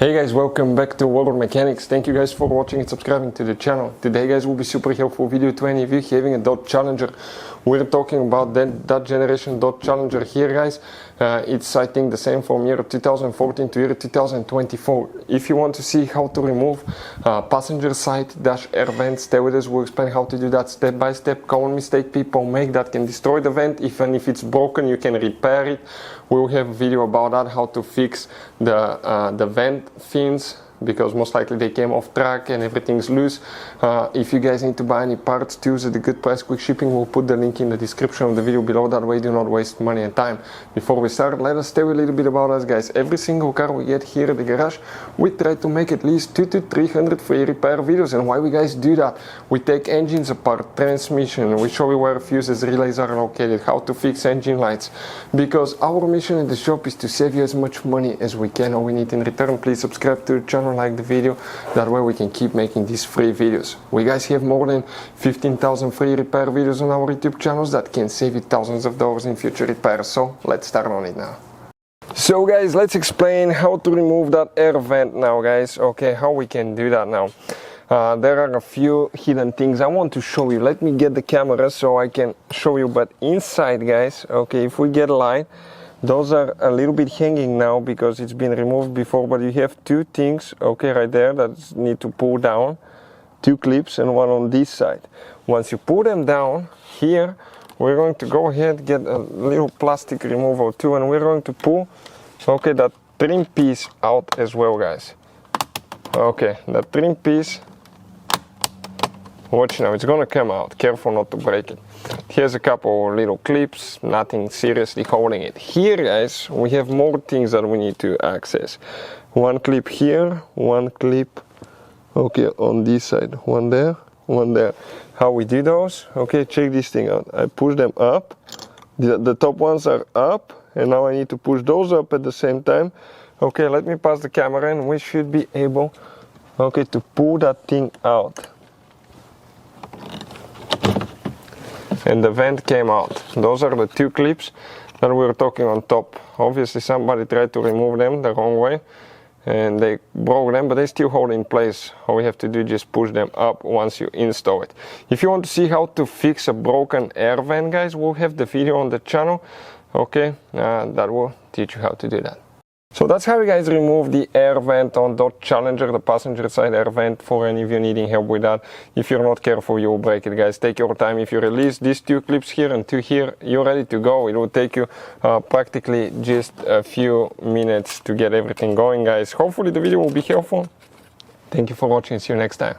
Hey guys, welcome back to World of Mechanics. Thank you guys for watching and subscribing to the channel. Today guys will be super helpful video to any of you having a Dodge Challenger. We're talking about that generation Dodge Challenger here guys. It's I think the same from year 2014 to year 2024. If you want to see how to remove passenger side dash air vent, stay with us. We'll explain how to do that step by step. Common mistake people make that can destroy the vent. Even if it's broken you can repair it. We'll have a video about that, how to fix the vent fins, because most likely they came off track and everything's loose. If you guys need to buy any parts, tools at a good price, quick shipping, we'll put the link in the description of the video below. That way do not waste money and time. Before we start, let us tell you a little bit about us guys. Every single car we get here at the garage, we try to make at least 200 to 300 free repair videos. And why we guys do that? We take engines apart, transmission, we show you where fuses, relays are located, how to fix engine lights. Because our mission in the shop is to save you as much money as we can. All we need in return, please subscribe to the channel, like the video, that way we can keep making these free videos. We guys have more than 15,000 free repair videos on our YouTube channels that can save you thousands of dollars in future repairs. So let's start on it now. So guys, let's explain how to remove that air vent now guys. Okay, how we can do that now. There are a few hidden things I want to show you. Let me get the camera so I can show you. But inside guys, okay, if we get a line, those are a little bit hanging now because it's been removed before, but you have two things, okay, right there that need to pull down, two clips and one on this side. Once you pull them down, here we're going to go ahead, get a little plastic removal too, and we're going to pull, okay, that trim piece out as well guys. Okay, that trim piece, watch now, it's gonna come out, careful not to break it. Here's a couple little clips, nothing seriously holding it. Here guys, we have more things that we need to access. One clip here, one clip, okay, on this side, one there, one there. How we do those? Okay, check this thing out. I push them up, the top ones are up, and now I need to push those up at the same time. Okay, let me pass the camera and we should be able, okay, to pull that thing out. And the vent came out. Those are the two clips that we were talking on top. Obviously somebody tried to remove them the wrong way and they broke them, but they still hold in place. All we have to do is just push them up once you install it. If you want to see how to fix a broken air vent guys, we'll have the video on the channel, okay, that will teach you how to do that. So that's how you guys remove the air vent on Dodge Challenger, the passenger side air vent, for any of you needing help with that. If you're not careful, you will break it guys. Take your time. If you release these two clips here and two here, you're ready to go. It will take you practically just a few minutes to get everything going guys. Hopefully the video will be helpful. Thank you for watching. See you next time.